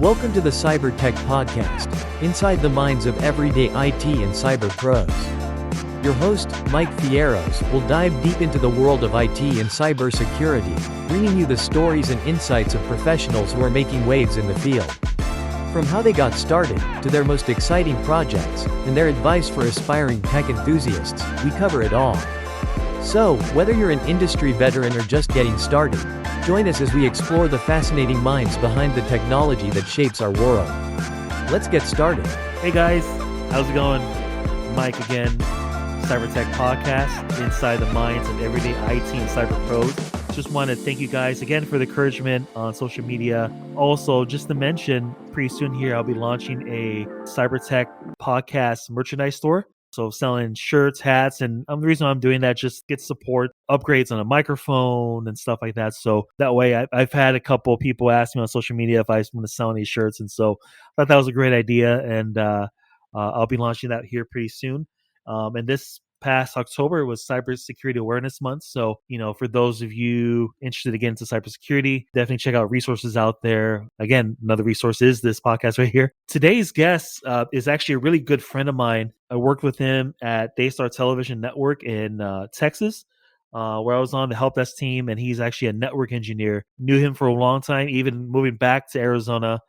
Welcome to the Cyber Tech Podcast, inside the minds of everyday IT and cyber pros. Your host, Mike Fierros, will dive deep into the world of IT and cybersecurity, bringing you the stories and insights of professionals who are making waves in the field. From how they got started, to their most exciting projects, and their advice for aspiring tech enthusiasts, we cover it all. So, whether you're an industry veteran or just getting started, join us as we explore the fascinating minds behind the technology that shapes our world. Let's get started. Hey guys, how's it going? Mike again, Cyber Tech Podcast, inside the minds of everyday IT and cyber pros. Just want to thank you guys again for the encouragement on social media. Also, just to mention, pretty soon here, I'll be launching a Cyber Tech Podcast merchandise store. So selling shirts, hats, and the reason I'm doing that just get support, upgrades on a microphone and stuff like that. So that way I've had a couple of people ask me on social media if I want to sell any shirts. And so I thought that was a great idea. And I'll be launching that here pretty soon. And this past October was Cybersecurity Awareness Month. So, for those of you interested to get into cybersecurity, definitely check out resources out there. Again, another resource is this podcast right here. Today's guest is actually a really good friend of mine. I worked with him at Daystar TV Network in Texas, where I was on the help desk team, and he's actually a network engineer. Knew him for a long time, even moving back to Arizona.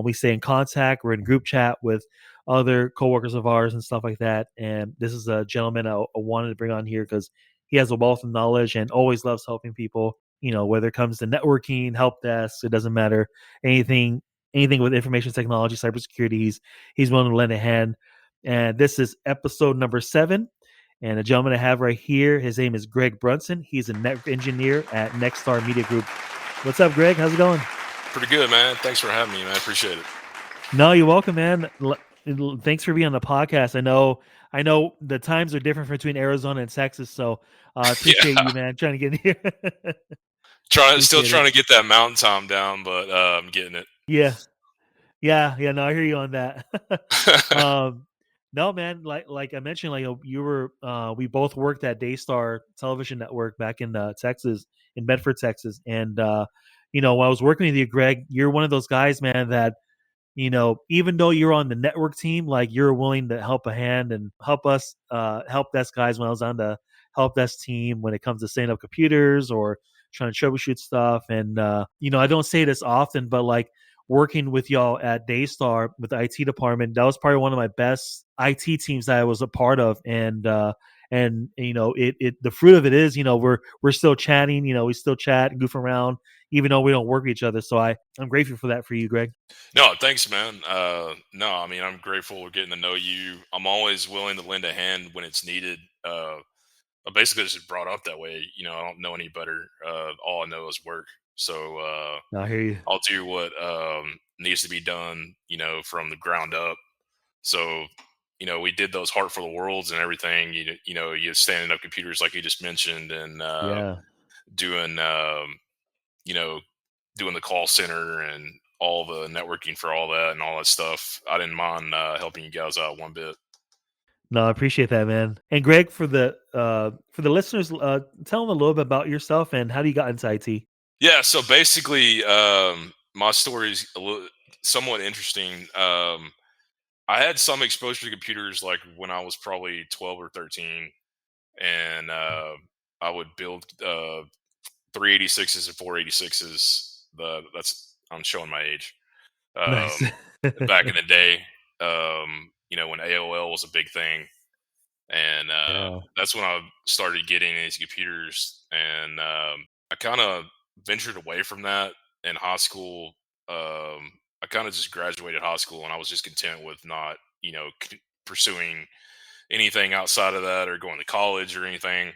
We stay in contact. We're in group chat with other coworkers of ours and stuff like that. And this is a gentleman I wanted to bring on here because he has a wealth of knowledge and always loves helping people, whether it comes to networking, help desk, it doesn't matter. Anything with information technology, cybersecurity, he's willing to lend a hand. And this is episode number 7. And the gentleman I have right here, his name is Greg Brunson. He's a network engineer at Nexstar Media Group. What's up, Greg? How's it going? Pretty good, man. Thanks for having me, man. I appreciate it. No, you're welcome, man. Thanks for being on the podcast. I know the times are different between Arizona and Texas, so I appreciate you, man, trying to get in here. Still trying to get that mountain time down, but I'm getting it. Yeah. No, I hear you on that. No, man, like I mentioned, you were, we both worked at Daystar Television Network back in Texas, in Bedford, Texas, and when I was working with you, Greg, you're one of those guys, man, that even though you're on the network team, like you're willing to help a hand and help us, help desk guys when I was on the help desk team when it comes to setting up computers or trying to troubleshoot stuff. And, I don't say this often, but like working with y'all at Daystar with the IT department, that was probably one of my best IT teams that I was a part of. And the fruit of it is, we're still chatting, we still chat and goof around, even though we don't work with each other. So I'm grateful for that for you, Greg. No, thanks, man. I'm grateful for getting to know you. I'm always willing to lend a hand when it's needed. I basically just brought up that way. I don't know any better. All I know is work. So I hear you. I'll do what needs to be done, from the ground up. So, we did those Heart for the Worlds and everything. You standing up computers like you just mentioned, and doing doing the call center and all the networking for all that and all that stuff. I didn't mind helping you guys out one bit. No, I appreciate that, man. And Greg, for the listeners, tell them a little bit about yourself and how you got into IT. Yeah, so basically, my story is somewhat interesting. I had some exposure to computers like when I was probably 12 or 13, and I would build 386s and 486s. I'm showing my age. Nice. Back in the day, when AOL was a big thing, and that's when I started getting into computers, and I kind of ventured away from that in high school. I kind of just graduated high school, and I was just content with not, pursuing anything outside of that or going to college or anything.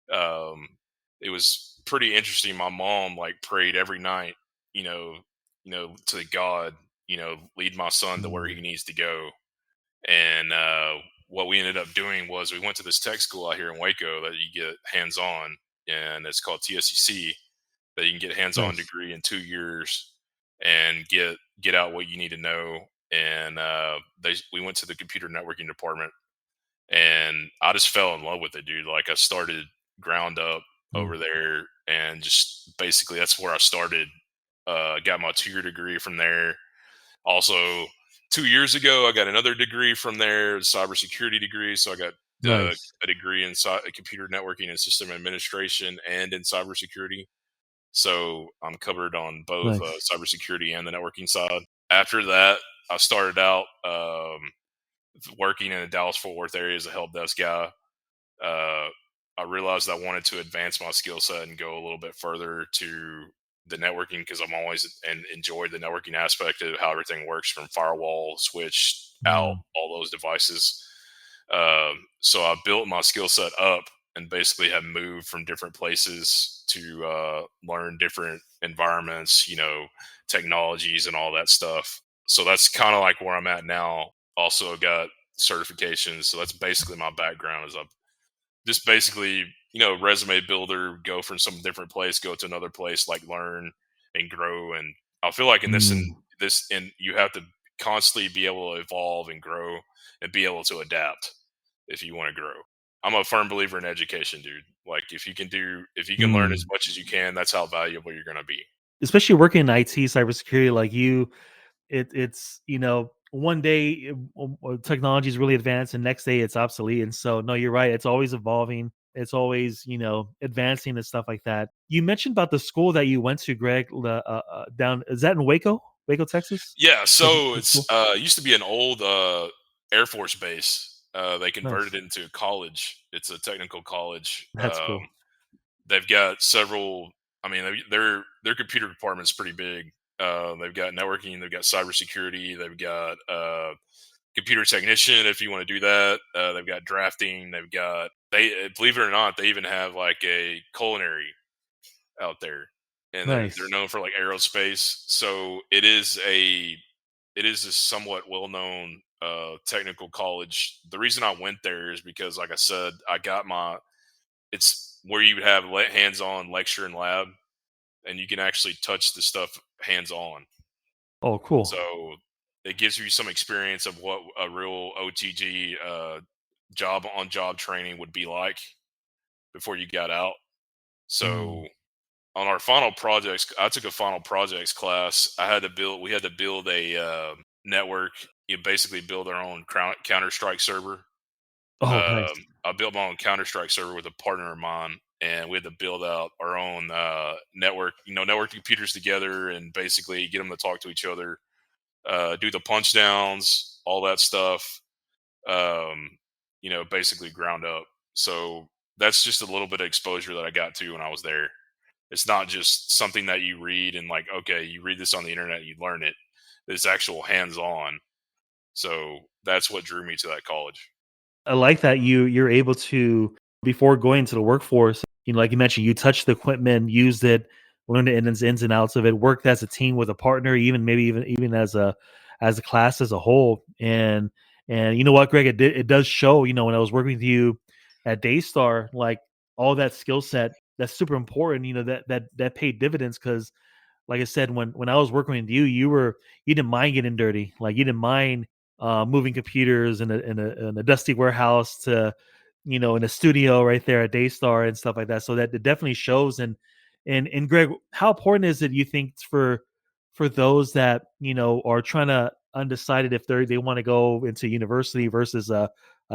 It was pretty interesting. My mom prayed every night, to God, lead my son to where he needs to go. And what we ended up doing was we went to this tech school out here in Waco that you get hands-on, and it's called TSCC, that you can get hands-on degree in 2 years and get out what you need to know. And we went to the computer networking department, and I just fell in love with it, dude. Like I started ground up over there, and just basically that's where I started. Got my 2-year degree from there. Also, 2 years ago, I got another degree from there, a cybersecurity degree. So I got Nice. a degree in computer networking and system administration and in cybersecurity. So I'm covered on both Nice. cybersecurity and the networking side. After that, I started out working in the Dallas Fort Worth area as a help desk guy. uh, I realized I wanted to advance my skill set and go a little bit further to the networking because I'm always and enjoyed the networking aspect of how everything works from firewall, switch, out, Mm. all those devices. So I built my skill set up and basically have moved from different places to learn different environments, technologies and all that stuff. So that's kind of like where I'm at now. Also got certifications. So that's basically my background is I've just basically, resume builder, go from some different place, go to another place, like learn and grow. And I feel like in this and Mm. this, and you have to constantly be able to evolve and grow and be able to adapt if you want to grow. I'm a firm believer in education, dude. Like if you can learn as Mm. much as you can, that's how valuable you're going to be. Especially working in IT, cybersecurity, like you, it's one day technology is really advanced, and next day it's obsolete. And so, no, you're right. It's always evolving. It's always advancing and stuff like that. You mentioned about the school that you went to, Greg. Down is that in Waco, Texas? Yeah, so The it's school. used to be an old Air Force base. They converted Nice. it into a college. It's a technical college. That's cool. They've got several. I mean, their computer department's pretty big. They've got networking. They've got cybersecurity. They've got computer technician if you want to do that. They've got drafting. They've got believe it or not, they even have like a culinary out there, and they're Nice. known for like aerospace. So it is a somewhat well known technical college. The reason I went there is because, like I said, I got my it's where you would have hands on lecture and lab, and you can actually touch the stuff hands on. Oh, cool. So it gives you some experience of what a real OTG job on job training would be like before you got out. Mm. So on our final projects, I took a final projects class. We had to build a network. You basically build our own Counter Strike server. Oh, nice. I built my own Counter Strike server with a partner of mine, and we had to build out our own network. Network computers together, and basically get them to talk to each other, do the punch downs, all that stuff. Um, basically ground up. So that's just a little bit of exposure that I got to when I was there. It's not just something that you read and like, okay, you read this on the internet, you learn it. It's actual hands on. So that's what drew me to that college. I like that you're able to, before going to the workforce, like you mentioned, you touched the equipment, used it, learned the ins and outs of it, worked as a team with a partner, even maybe even as a class as a whole. And you know what, Greg, it does show. When I was working with you at Daystar, like all that skill set, that's super important. That paid dividends because, like I said, when I was working with you, you didn't mind getting dirty. Like you didn't mind moving computers in a dusty warehouse to, in a studio right there at Daystar and stuff like that. So that it definitely shows. And Greg, how important is it, you think, for those that are trying to undecided if they want to go into university versus a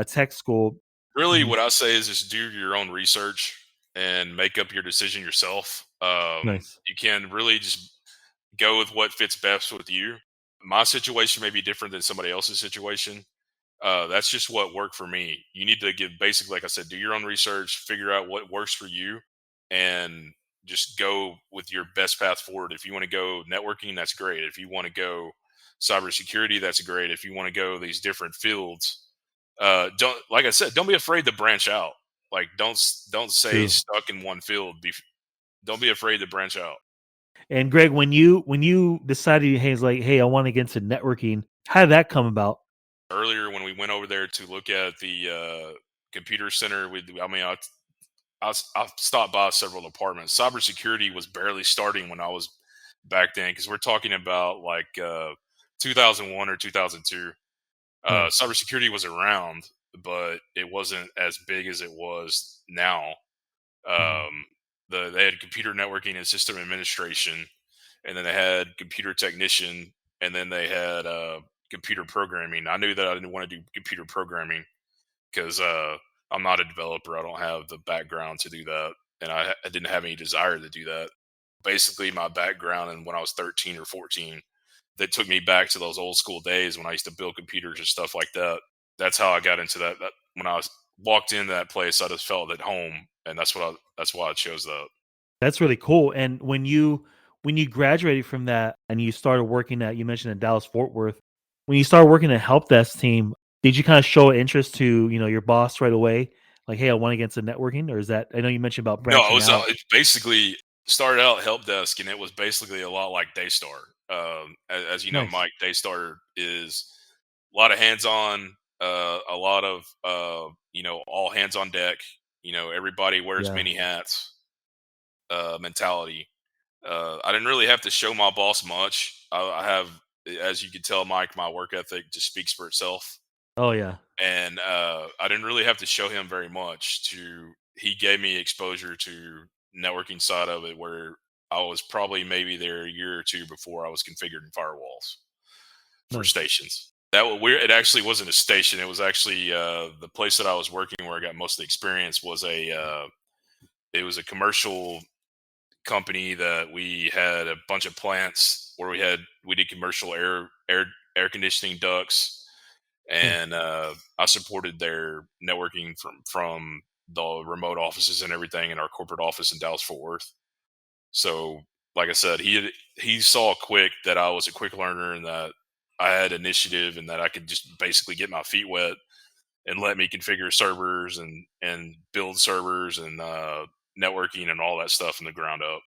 tech school? Really, Mhm. what I say is just do your own research and make up your decision yourself. Nice. You can really just go with what fits best with you. My situation may be different than somebody else's situation. That's just what worked for me. You need to give basically, like I said, do your own research, figure out what works for you, and just go with your best path forward. If you want to go networking, that's great. If you want to go cybersecurity, that's great. If you want to go these different fields, don't like I said, don't be afraid to branch out. Like don't stay True. stuck in one field. Don't be afraid to branch out. And Greg, when you decided, hey, it's like, hey, I want to get into networking, how did that come about? Earlier, when we went over there to look at the computer center, I stopped by several departments. Cybersecurity was barely starting when I was back then because we're talking about like 2001 or 2002. Nice. Cybersecurity was around, but it wasn't as big as it was now. Mm. Um, they had computer networking and system administration, and then they had computer technician, and then they had computer programming. I knew that I didn't want to do computer programming because I'm not a developer. I don't have the background to do that, and I didn't have any desire to do that. Basically, my background and when I was 13 or 14, that took me back to those old school days when I used to build computers and stuff like that. That's how I got into that when I walked into that place, I just felt at home, and that's why I chose that. That's really cool. And when you graduated from that and you started working at, you mentioned in Dallas Fort Worth, when you started working at help desk team, did you kind of show interest to your boss right away? Like, hey, I want to get into networking, or is that, I know you mentioned about No, branching out. it basically started out help desk, and it was basically a lot like Daystar. As you know, Nice. Mike, Daystar is a lot of hands on, a lot of all hands on deck. Everybody wears Yeah. many hats mentality. I didn't really have to show my boss much. I have, as you can tell, Mike, my work ethic just speaks for itself, Oh yeah. and I didn't really have to show him very much. He gave me exposure to networking side of it, where I was probably maybe there a year or two before I was configuring firewalls for Nice. stations. That was weird. It actually wasn't a station. It was actually the place that I was working where I got most of the experience was it was a commercial company that we had a bunch of plants where we did commercial air conditioning ducts, Nice. and I supported their networking from the remote offices and everything in our corporate office in Dallas Fort Worth. So, like I said, he saw quick that I was a quick learner and that I had initiative and that I could just basically get my feet wet and let me configure servers and build servers and networking and all that stuff from the ground up.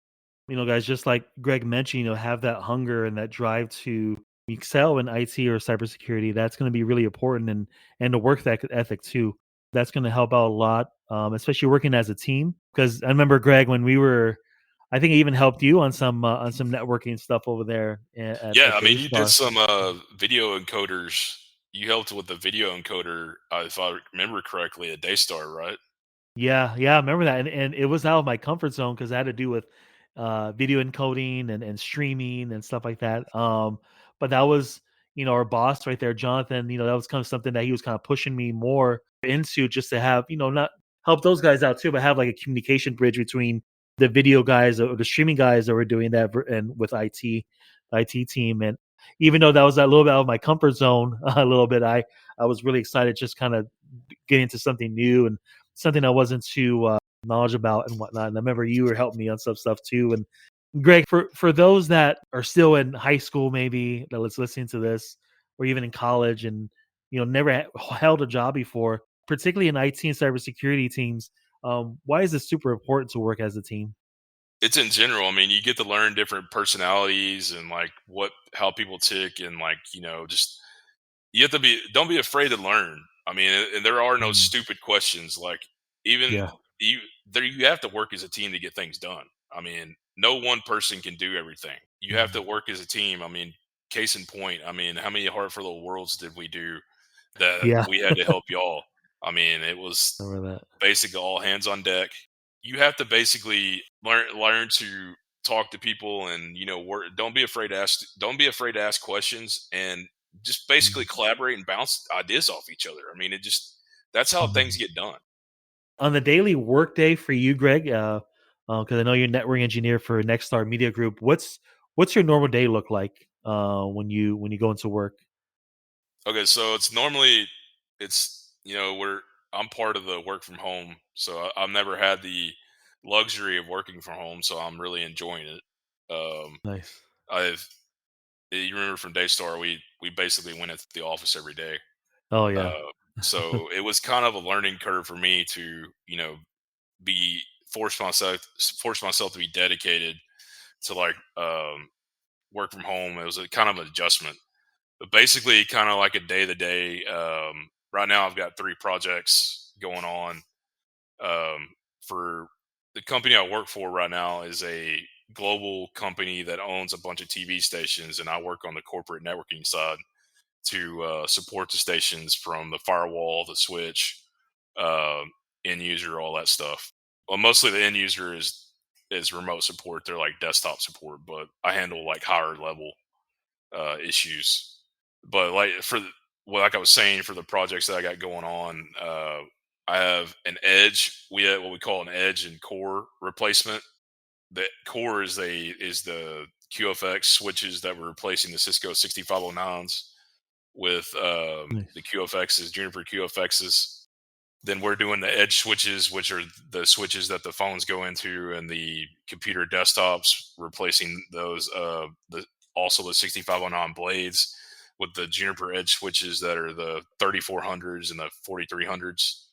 Guys, just like Greg mentioned, have that hunger and that drive to excel in IT or cybersecurity. That's going to be really important, and the work ethic too. That's going to help out a lot, especially working as a team. Because I remember Greg when we were, I think I even helped you on some networking stuff over there Yeah, at I mean, you did Daystar. some video encoders. You helped with the video encoder, if I remember correctly, at Daystar, right? Yeah, yeah, I remember that, and it was out of my comfort zone because I had to do with video encoding and streaming and stuff like that. But that was our boss right there, Jonathan. That was kind of something that he was kind of pushing me more into, just to have not help those guys out too, but have like a communication bridge between the video guys or the streaming guys that were doing that and with IT team. And even though that was a little bit out of my comfort zone, a little bit, I was really excited just kind of getting into something new and something I wasn't too knowledgeable about and whatnot. And I remember you were helping me on some stuff too. And Greg, for those that are still in high school, maybe that was listening to this, or even in college, and never held a job before, particularly in IT and cybersecurity teams, why is it super important to work as a team? It's in general. I mean, you get to learn different personalities and like how people tick, and like just you have to be don't be afraid to learn. I mean, and there are no Mm, stupid questions. Like even yeah. you have to work as a team to get things done. I mean, no one person can do everything. You have to Mhm. work as a team. I mean, case in point. I mean, how many Heart for Little Worlds did we do that Yeah. we had to help y'all? I mean, it was Remember that. basically all hands on deck. You have to basically learn to talk to people, and work. Don't be afraid to ask questions, and just basically Mhm. collaborate and bounce ideas off each other. I mean, that's how things Mhm. get done. On the daily workday for you, Greg, because I know you're a network engineer for Nexstar Media Group. What's your normal day look like when you go into work? Okay, so it's normally it's we're I'm part of the work from home, so I've never had the luxury of working from home, so I'm really enjoying it. Nice. I've You remember from Daystar, we basically went into the office every day. Oh yeah. Uh, so it was kind of a learning curve for me to be force myself to be dedicated to like work from home. It was a kind of an adjustment, but basically kind of like a day to day. Right now, I've got 3 projects going on. Um, for the company I work for right now is a global company that owns a bunch of TV stations, and I work on the corporate networking side to support the stations from the firewall, the switch, uh, end user, all that stuff. Well, mostly the end user is remote support. They're like desktop support, but I handle like higher level. issues. But like I was saying, for the projects that I got going on, I have an edge. We have what we call an edge and core replacement. The core is the QFX switches that were replacing the Cisco 6509s with the Nice. QFXs, Juniper QFXs. Then we're doing the edge switches, which are the switches that the phones go into, and the computer desktops, replacing those. Also the 6509 blades with the Juniper edge switches that are the 3400s and the 4300s.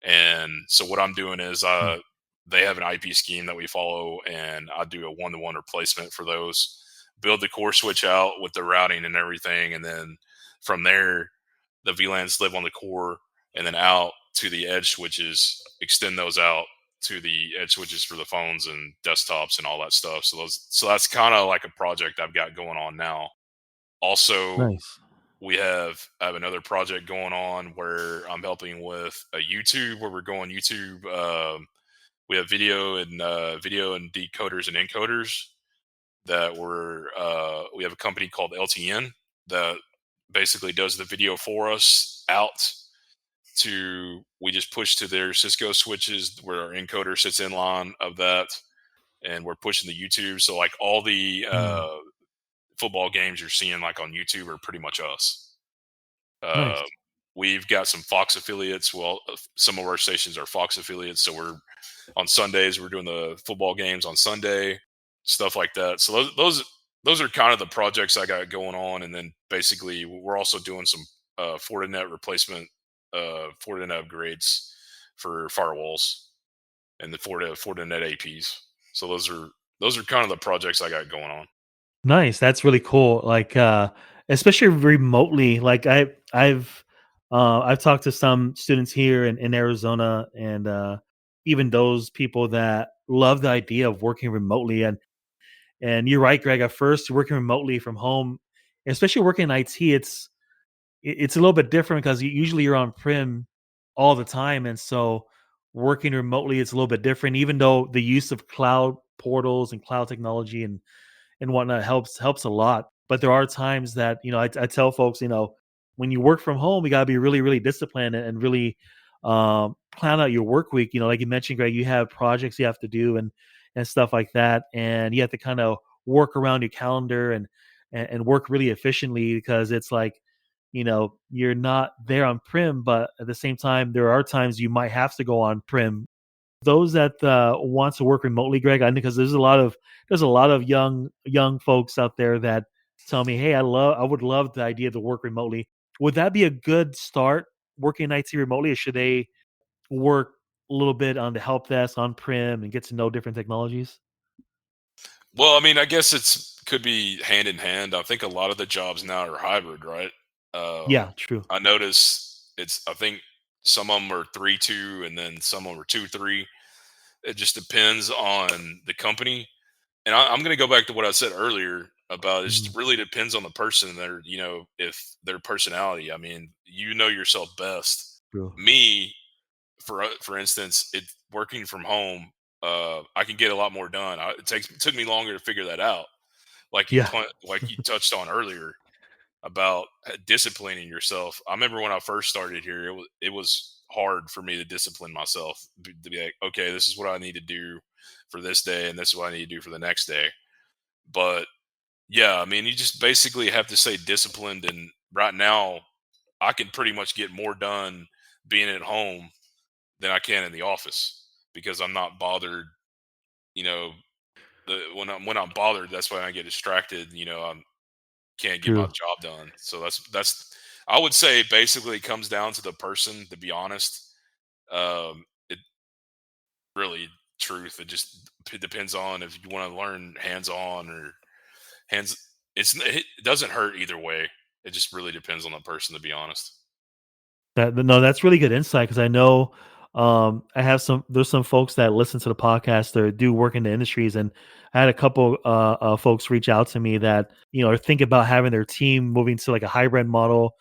And so what I'm doing is Mm. they have an IP scheme that we follow, and I do a one-to-one replacement for those. Build the core switch out with the routing and everything, and then from there, the VLANs live on the core, and then out to the edge switches. Extend those out to the edge switches for the phones and desktops and all that stuff. So that's kind of like a project I've got going on now. Also, Nice. I have another project going on where I'm helping with a YouTube, where we're going YouTube. We have video and decoders and encoders that we have a company called LTN that basically does the video for us out to, we just push to their Cisco switches where our encoder sits in line of that, and we're pushing the YouTube. So like all the Mm. football games you're seeing like on YouTube are pretty much us. Uh, Nice. we've got some Fox affiliates. Well, some of our stations are Fox affiliates, so we're on Sundays. We're doing the football games on Sunday, stuff like that. So those are kind of the projects I got going on, and then basically we're also doing some Fortinet replacement, Fortinet upgrades for firewalls and the Fortinet APs. So those are kind of the projects I got going on. Nice. That's really cool. Like, especially remotely. Like, I've talked to some students here in Arizona, and even those people that love the idea of working remotely. And you're right, Greg. At first, working remotely from home, especially working in IT, it's a little bit different because usually you're on prem all the time, and so working remotely, it's a little bit different. Even though the use of cloud portals and cloud technology and whatnot helps a lot. But there are times that I tell folks, when you work from home, you gotta be really, really disciplined and really plan out your work week. Like you mentioned, Greg, you have projects you have to do and stuff like that, and you have to kind of work around your calendar and work really efficiently because it's like you're not there on prim, but at the same time, there are times you might have to go on prim. Those that want to work remotely, Greg, I think because there's a lot of young folks out there that tell me, "Hey, I would love the idea to work remotely." Would that be a good start working in IT remotely, or should they work a little bit on the help desk on prem and get to know different technologies? Well, I mean, I guess could be hand in hand. I think a lot of the jobs now are hybrid, right? Yeah, true. I notice I think some of them are 3-2, and then some of them are 2-3. It just depends on the company. And I'm going to go back to what I said earlier about it Mhm. just really depends on the person and if their personality. I mean, you know yourself best. True. Me, for instance, it working from home, I can get a lot more done. It took me longer to figure that out. Yeah. Like you touched on earlier about disciplining yourself. I remember when I first started here, it was hard for me to discipline myself to be like, okay, this is what I need to do for this day, and this is what I need to do for the next day. But yeah, I mean, you just basically have to stay disciplined. And right now, I can pretty much get more done being at home than I can in the office because I'm not bothered. You know, when I'm bothered, that's when I get distracted. I can't get my True. job done. So that's I would say basically it comes down to the person. To be honest, it really truth. It depends on if you want to learn hands on or hands. It doesn't hurt either way. It just really depends on the person. To be honest. No, that's really good insight because I know I have there's some folks that listen to the podcast or do work in the industries, and I had a couple folks reach out to me that are thinking about having their team moving to like a hybrid model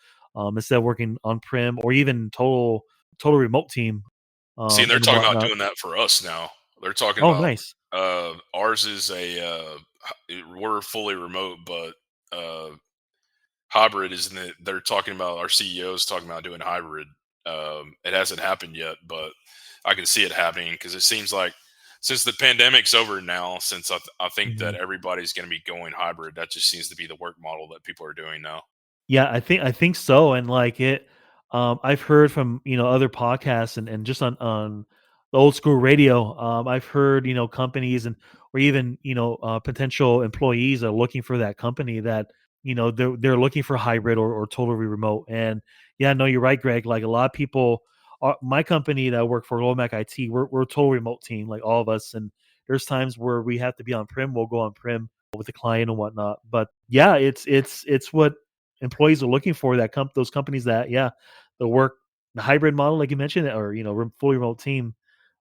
instead of working on prem or even total remote team See, and they're and talking about whatnot. doing that for us now. They're talking Oh, about nice. ours is we're fully remote, but hybrid, isn't it? They're talking about, our CEOs talking about doing hybrid. It hasn't happened yet, but I can see it happening because it seems like since the pandemic's over now, since I think that Mhm. everybody's going to be going hybrid, that just seems to be the work model that people are doing now. Yeah, I think so, and like it, I've heard from other podcasts and just on the old school radio. I've heard companies and or even potential employees are looking for that company that they're looking for hybrid or totally remote. And yeah, no, you're right, Greg. Like a lot of people, my company that I work for, Lomac IT, we're a total remote team, like all of us. And there's times where we have to be on prem. We'll go on prem with the client and whatnot. But yeah, it's what employees are looking for, that those companies that the work the hybrid model like you mentioned, or fully remote team.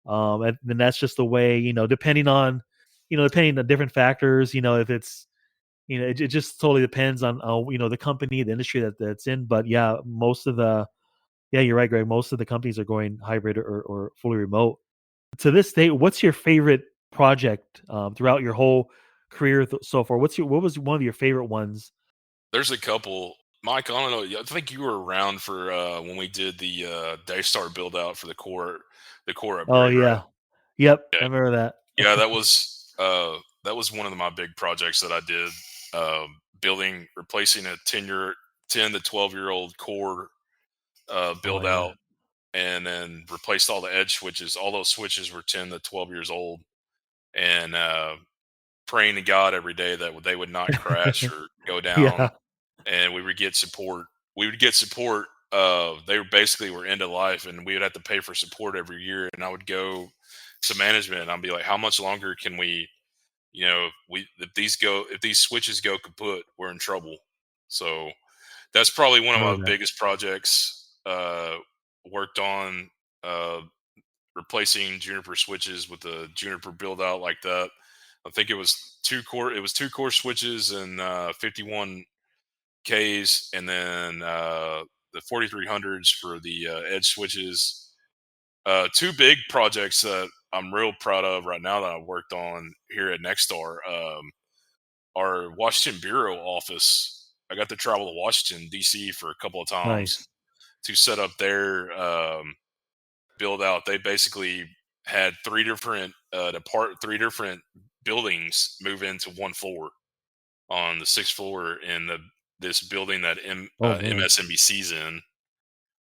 And then that's just the way, depending on different factors, if it's it just totally depends on the company, the industry that's in. But yeah, you're right, Greg, most of the companies are going hybrid or fully remote. To this day, what's your favorite project throughout your whole career so far? What was one of your favorite ones? There's a couple. Mike, I don't know. I think you were around for when we did the Daystar build out for the core Oh upgrade, right? yeah. Yep, I Yeah, remember that. yeah. That was one of my big projects that I did. Replacing a 10 to 12 year old core Oh build yeah. out, and then replaced all the edge switches. All those switches were 10 to 12 years old, and praying to God every day that they would not crash or go down, Yeah. and we would get support. We would get support. They were basically were end of life, and we would have to pay for support every year. And I would go to management, and I'd be like, "How much longer can we? If these switches go kaput, we're in trouble." So that's probably one I of my remember that. biggest projects. Worked on uh, replacing Juniper switches with a Juniper build out like that. I think it was two core. It was two core switches and 51 Ks, and then the 4300s for the edge switches. Two big projects that I'm real proud of right now that I worked on here at Nexstar. Our Washington Bureau office. I got to travel to Washington D.C. for a couple of times Nice. to set up their build out. They basically had three different buildings move into one floor on the sixth floor in this building that Oh man. MSNBC's in,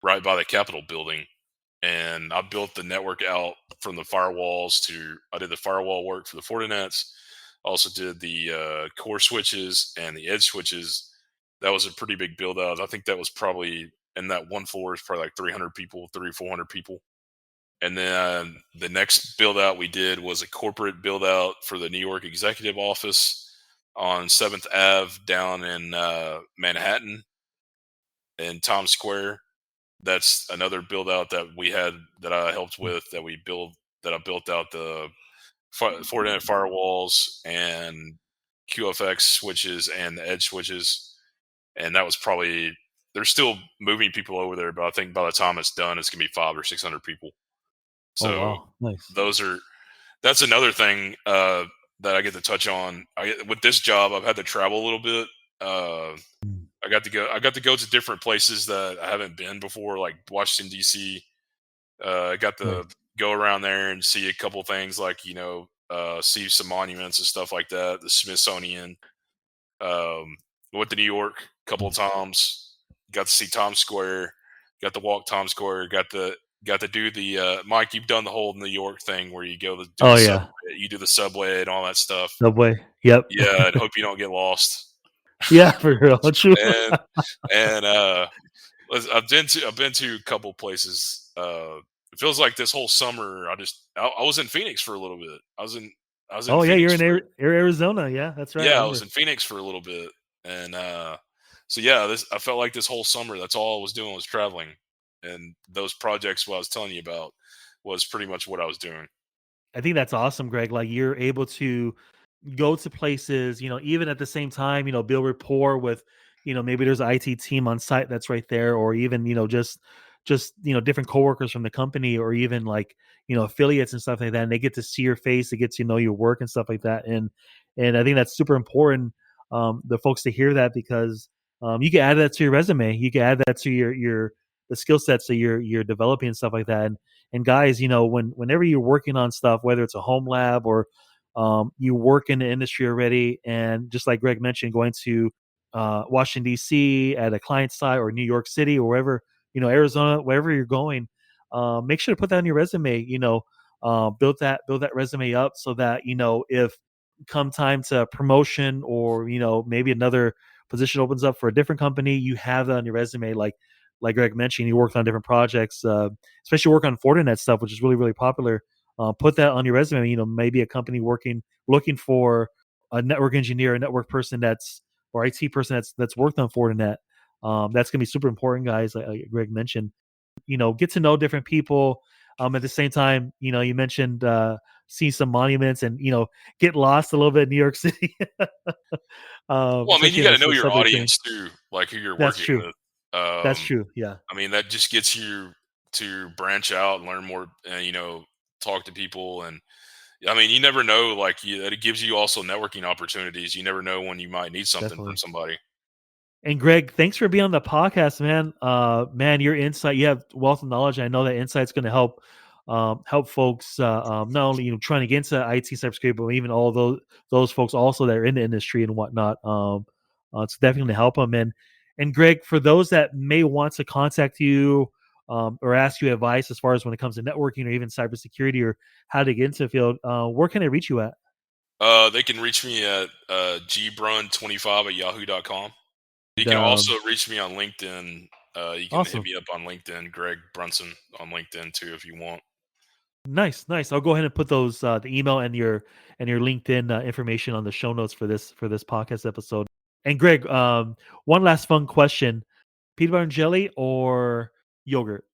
right by the Capitol building. And I built the network out from the firewalls to, I did the firewall work for the Fortinets. Also did the core switches and the edge switches. That was a pretty big build out. I think that was probably, in that one floor is probably like 300 people, 400 people. And then the next build out we did was a corporate build out for the New York executive office on 7th Ave down in Manhattan in Times Square. That's another build out that we had, that I helped with, that I built out the Fortinet firewalls and QFX switches and the edge switches. And that was probably, they're still moving people over there, but I think by the time it's done, it's going to be 500 or 600 people. Oh So wow. Nice. those are, that's another thing that I get to touch on. With this job, I've had to travel a little bit. Uh, Mm. I got to go to different places that I haven't been before, like Washington D.C. I got to Nice. go around there and see a couple things, like see some monuments and stuff like that. The Smithsonian. Went to New York a couple of Mm. times. Got to see Times Square. Got to walk Times Square. Got to do the Mike. You've done the whole New York thing where you go to do Oh the subway. yeah. You do the subway and all that stuff. Subway. Yep. Yeah, and hope you don't get lost. Yeah, for real. True. And and I've been to a couple places. It feels like this whole summer I was in Phoenix for a little bit. I was in Oh yeah, you're Phoenix in for, Arizona. Yeah, that's right. I yeah, I was remember. in Phoenix for a little bit. And so yeah, this I felt like this whole summer that's all I was doing was traveling. And those projects what I was telling you about was pretty much what I was doing. I think that's awesome, Greg. Like you're able to go to places, even at the same time, build rapport with, maybe there's an IT team on site that's right there, or even, just different coworkers from the company, or even like, affiliates and stuff like that. And they get to see your face, they get to know your work and stuff like that. And I think that's super important, the folks to hear that, because you can add that to your resume. You can add that to the skill sets that you're developing and stuff like that. And guys, whenever you're working on stuff, whether it's a home lab or you work in the industry already, and just like Greg mentioned, going to Washington D.C. at a client site, or New York City, or wherever, Arizona, wherever you're going, make sure to put that on your resume. Build that resume up so that if come time to promotion, or maybe another position opens up for a different company, you have that on your resume. Like Greg mentioned, you worked on different projects, especially work on Fortinet stuff, which is really, really popular. Put that on your resume. Maybe a company looking for a network engineer, a network person or IT person that's worked on Fortinet. That's gonna be super important, guys. Like Greg mentioned, get to know different people. At the same time, you mentioned see some monuments, and get lost a little bit in New York City. Well, I mean, you Especially got in to know the your subway train. audience too, like who you're That's working true. with. That's true. Yeah, I mean, that just gets you to branch out and learn more, and talk to people. And I mean, you never know. Like, it gives you also networking opportunities. You never know when you might need something from definitely. somebody. And Greg, thanks for being on the podcast, man. Man, your insight, you have wealth of knowledge. I know that insight's going to help folks not only trying to get into IT cybersecurity, but even all those folks also that are in the industry and whatnot. It's definitely help them. And Greg, for those that may want to contact you or ask you advice as far as when it comes to networking or even cybersecurity or how to get into the field, where can they reach you at? They can reach me at gbrun25@yahoo.com. You And, can also reach me on LinkedIn. You can hit awesome. me up on LinkedIn, Greg Brunson on LinkedIn too, if you want. Nice. I'll go ahead and put those the email and your LinkedIn information on the show notes for this podcast episode. And Greg, one last fun question: peanut butter and jelly or yogurt?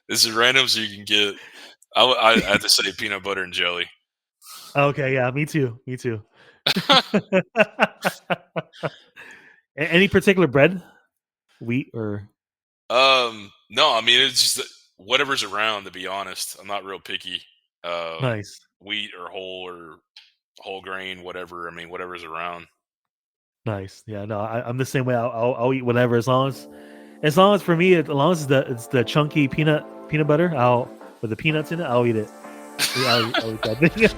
This is random, so you can get. I have to say peanut butter and jelly. Okay, yeah, me too. Any particular bread, wheat or? No, I mean, it's just whatever's around. To be honest, I'm not real picky. Nice. Wheat or whole grain, whatever. I mean, whatever's around. Nice. Yeah, no, I'm the same way. I'll eat whatever as long as for me, as long as it's the chunky peanut butter, with the peanuts in it, I'll eat it. I'll eat that thing.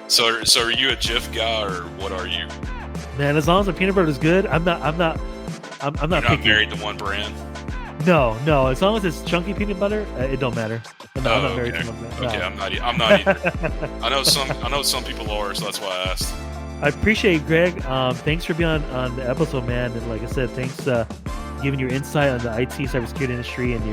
So are you a Jif guy, or what are you? Man, as long as the peanut butter is good, I'm not You're not picky. married to one brand. No. As long as it's chunky peanut butter, it don't matter. I'm not married to one brand. No. Okay, I'm not either. I know some people are, so that's why I asked. I appreciate it, Greg. Thanks for being on the episode, man. And like I said, thanks giving your insight on the IT cybersecurity industry and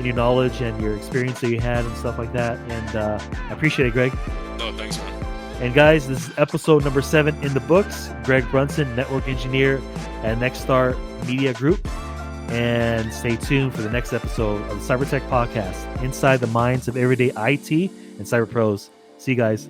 your knowledge and your experience that you had and stuff like that. And I appreciate it, Greg. No, thanks, man. And guys, this is episode number 7 in the books. Greg Brunson, network engineer at Nexstar Media Group. And stay tuned for the next episode of the CyberTech Podcast, inside the minds of everyday IT and cyber pros. See you guys.